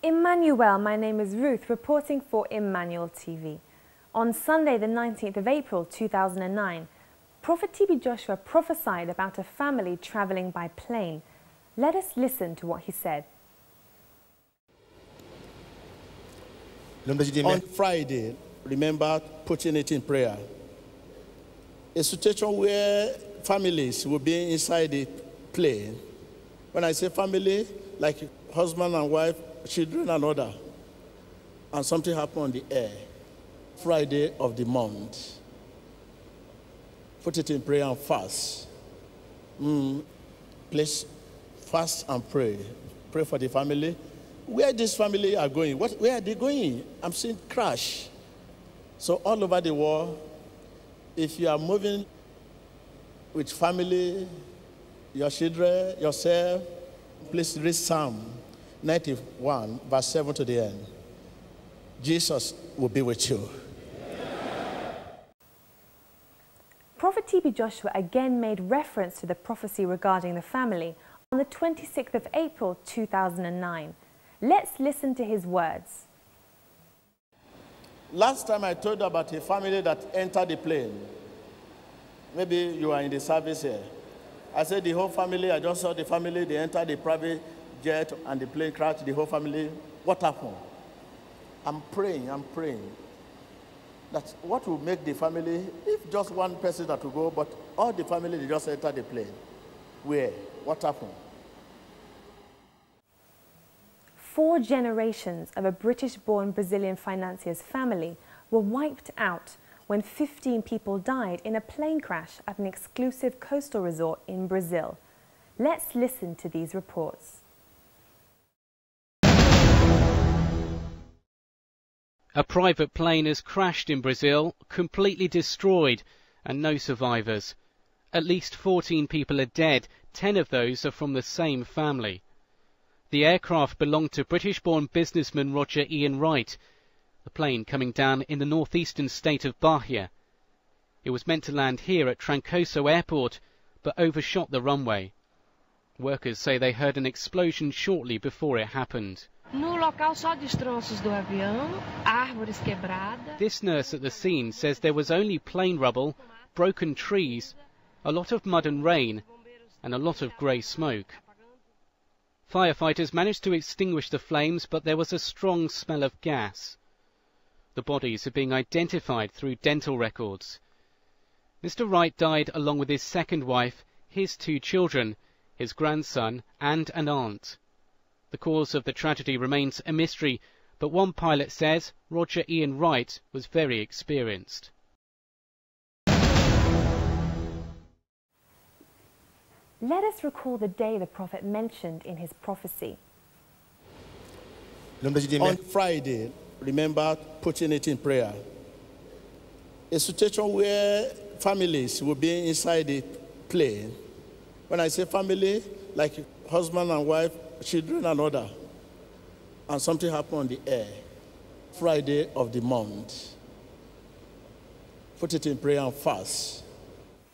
Emmanuel, my name is Ruth, reporting for Emmanuel TV. On Sunday, the 19th of April 2009, Prophet TB Joshua prophesied about a family travelling by plane. Let us listen to what he said. On Friday, remember putting it in prayer. A situation where families will be inside the plane. When I say family, like husband and wife, children and other. And something happened on the air. Friday of the month. Put it in prayer and fast. Please fast and pray. Pray for the family. Where this family are going? Where are they going? I'm seeing crash. So all over the world, if you are moving with family, your children, yourself, please read Psalm 91, verse 7 to the end. Jesus will be with you. Prophet TB Joshua again made reference to the prophecy regarding the family on the 26th of April 2009. Let's listen to his words. Last time I told you about a family that entered the plane. Maybe you are in the service here. I said the whole family, I just saw the family, they entered the private jet and the plane crashed, the whole family. What happened? I'm praying that what will make the family, if just one person that will go, but all the family, they just enter the plane. Where? What happened? 4 generations of a British-born Brazilian financier's family were wiped out when 15 people died in a plane crash at an exclusive coastal resort in Brazil. Let's listen to these reports. A private plane has crashed in Brazil, completely destroyed, and no survivors. At least 14 people are dead, 10 of those are from the same family. The aircraft belonged to British-born businessman Roger Ian Wright, the plane coming down in the northeastern state of Bahia. It was meant to land here at Trancoso Airport, but overshot the runway. Workers say they heard an explosion shortly before it happened. This nurse at the scene says there was only plane rubble, broken trees, a lot of mud and rain, and a lot of grey smoke. Firefighters managed to extinguish the flames, but there was a strong smell of gas. The bodies are being identified through dental records. Mr. Wright died along with his second wife, his 2 children, his grandson and an aunt. The cause of the tragedy remains a mystery, but one pilot says Roger Ian Wright was very experienced. Let us recall the day the prophet mentioned in his prophecy. On Friday, remember putting it in prayer. A situation where families will be inside the plane. When I say family, like husband and wife, children and other. And something happened on the air. Friday of the month. Put it in prayer and fast.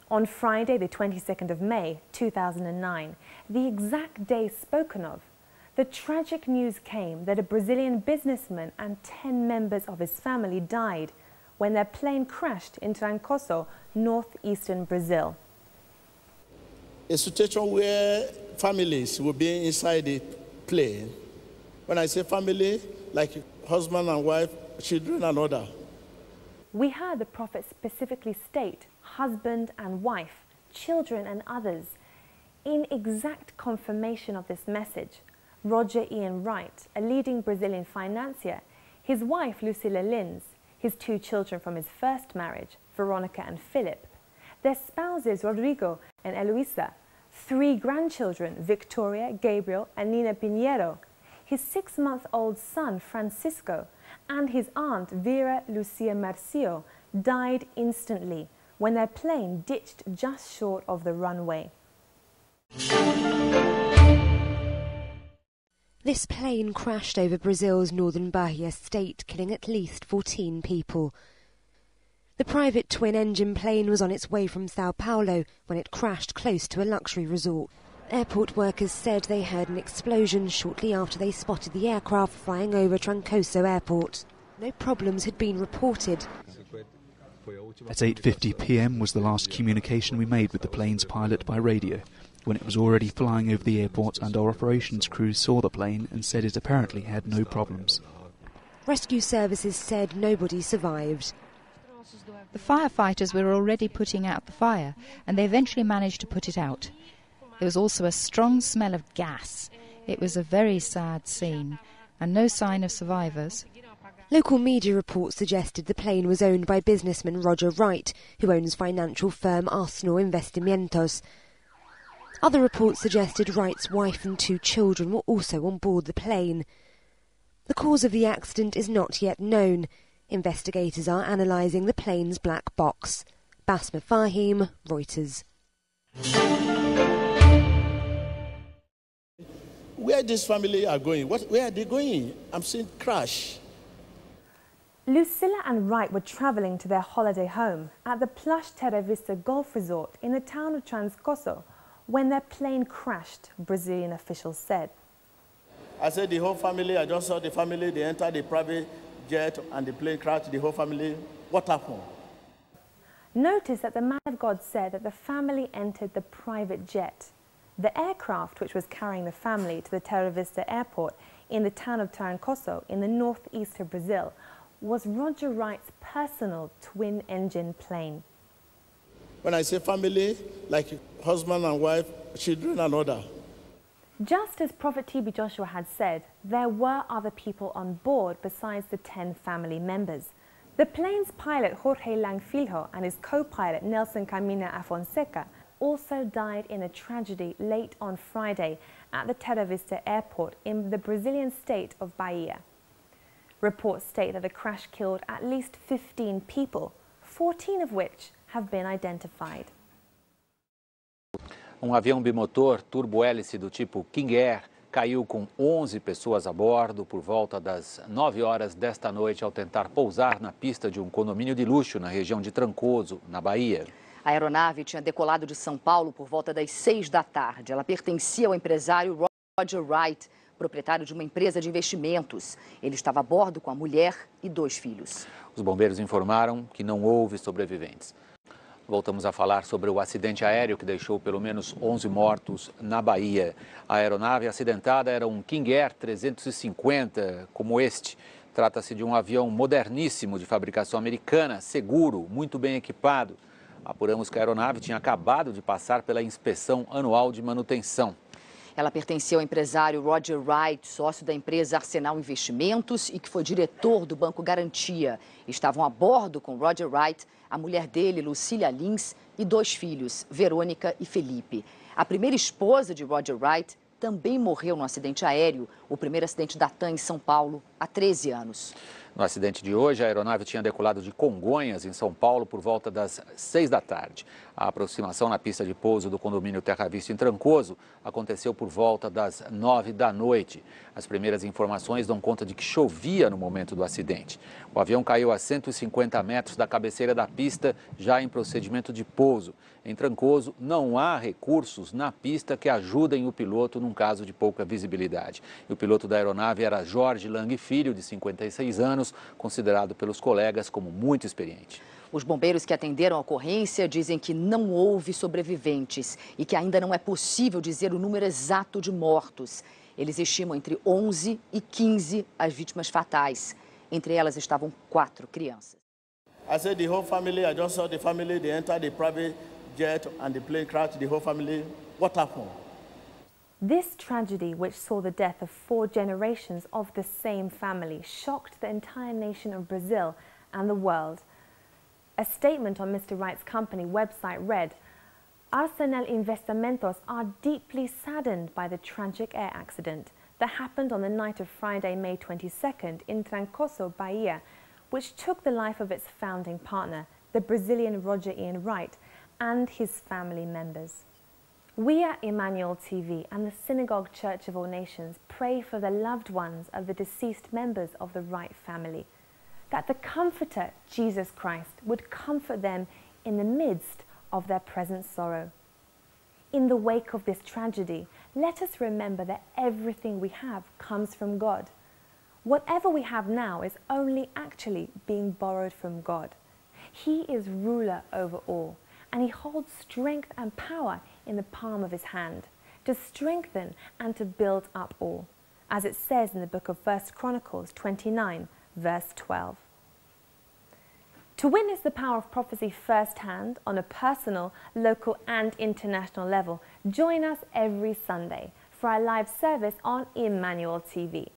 On Friday, the 22nd of May, 2009, the exact day spoken of, the tragic news came that a Brazilian businessman and 10 members of his family died when their plane crashed in Trancoso, northeastern Brazil. A situation where families will be inside the plane. When I say family, like husband and wife, children and other. We heard the prophet specifically state husband and wife, children and others. In exact confirmation of this message, Roger Ian Wright, a leading Brazilian financier, his wife Lucila Lins, his 2 children from his first marriage, Veronica and Philip, their spouses Rodrigo and Eloisa, 3 grandchildren, Victoria, Gabriel and Nina Pinheiro, his 6-month-old son Francisco, and his aunt Vera Lucia Marcio died instantly when their plane ditched just short of the runway. This plane crashed over Brazil's northern Bahia state, killing at least 14 people. The private twin-engine plane was on its way from Sao Paulo when it crashed close to a luxury resort. Airport workers said they heard an explosion shortly after they spotted the aircraft flying over Trancoso Airport. No problems had been reported. At 8:50 p.m. was the last communication we made with the plane's pilot by radio, when it was already flying over the airport, and our operations crew saw the plane and said it apparently had no problems. Rescue services said nobody survived. The firefighters were already putting out the fire, and they eventually managed to put it out. There was also a strong smell of gas. It was a very sad scene, and no sign of survivors. Local media reports suggested the plane was owned by businessman Roger Wright, who owns financial firm Arsenal Investimentos. Other reports suggested Wright's wife and 2 children were also on board the plane. The cause of the accident is not yet known. Investigators are analysing the plane's black box. Basma Fahim, Reuters. Where this family are going? Where are they going? I'm seeing crash. Lucilla and Wright were travelling to their holiday home at the plush Terra Vista Golf Resort in the town of Trancoso when their plane crashed, Brazilian officials said. I said the whole family, I just saw the family, they entered the private jet and the plane crashed, the whole family. What happened? Notice that the man of God said that the family entered the private jet. The aircraft, which was carrying the family to the Terra Vista airport in the town of Trancoso in the northeast of Brazil, was Roger Wright's personal twin-engine plane. When I say family, like husband and wife, children and other. Just as Prophet TB Joshua had said, there were other people on board besides the 10 family members. The plane's pilot Jorge Langfilho and his co-pilot Nelson Camina Afonseca also died in a tragedy late on Friday at the Terra Vista airport in the Brazilian state of Bahia. Reports state that the crash killed at least 15 people, 14 of which have been identified. Avião bimotor turbo-hélice do tipo King Air caiu com 11 pessoas a bordo por volta das 9 horas desta noite ao tentar pousar na pista de condomínio de luxo na região de Trancoso, na Bahia. A aeronave tinha decolado de São Paulo por volta das 6 da tarde. Ela pertencia ao empresário Roger Wright, proprietário de uma empresa de investimentos. Ele estava a bordo com a mulher e 2 filhos. Os bombeiros informaram que não houve sobreviventes. Voltamos a falar sobre o acidente aéreo que deixou pelo menos 11 mortos na Bahia. A aeronave acidentada era um King Air 350, como este. Trata-se de um avião moderníssimo de fabricação americana, seguro, muito bem equipado. Apuramos que a aeronave tinha acabado de passar pela inspeção anual de manutenção. Ela pertencia ao empresário Roger Wright, sócio da empresa Arsenal Investimentos e que foi diretor do Banco Garantia. Estavam a bordo com Roger Wright, a mulher dele, Lucília Lins, e 2 filhos, Verônica e Felipe. A primeira esposa de Roger Wright também morreu no acidente aéreo, o primeiro acidente da TAM em São Paulo, há 13 anos. No acidente de hoje, a aeronave tinha decolado de Congonhas, em São Paulo, por volta das 6 da tarde. A aproximação na pista de pouso do condomínio Terra Vista em Trancoso aconteceu por volta das 9 da noite. As primeiras informações dão conta de que chovia no momento do acidente. O avião caiu a 150 metros da cabeceira da pista, já em procedimento de pouso. Em Trancoso, não há recursos na pista que ajudem o piloto num caso de pouca visibilidade. E o piloto da aeronave era Jorge Lang Filho, de 56 anos, considerado pelos colegas como muito experiente. Os bombeiros que atenderam a ocorrência dizem que não houve sobreviventes e que ainda não é possível dizer o número exato de mortos. Eles estimam entre 11 e 15 as vítimas fatais. Entre elas estavam 4 crianças. I said the whole family, I just saw the family, they entered the private jet and the plane crashed, the whole family. What happened? This tragedy, which saw the death of 4 generations of the same family, shocked the entire nation of Brazil and the world. A statement on Mr. Wright's company website read, Arsenal Investimentos are deeply saddened by the tragic air accident that happened on the night of Friday, May 22nd in Trancoso, Bahia, which took the life of its founding partner, the Brazilian Roger Ian Wright, and his family members. We at Emmanuel TV and the Synagogue Church of All Nations pray for the loved ones of the deceased members of the Wright family, that the Comforter, Jesus Christ, would comfort them in the midst of their present sorrow. In the wake of this tragedy, let us remember that everything we have comes from God. Whatever we have now is only actually being borrowed from God. He is ruler over all, and He holds strength and power in the palm of His hand to strengthen and to build up all, as it says in the book of 1 Chronicles 29, verse 12. To witness the power of prophecy firsthand on a personal, local and international level, join us every Sunday for our live service on Emmanuel TV.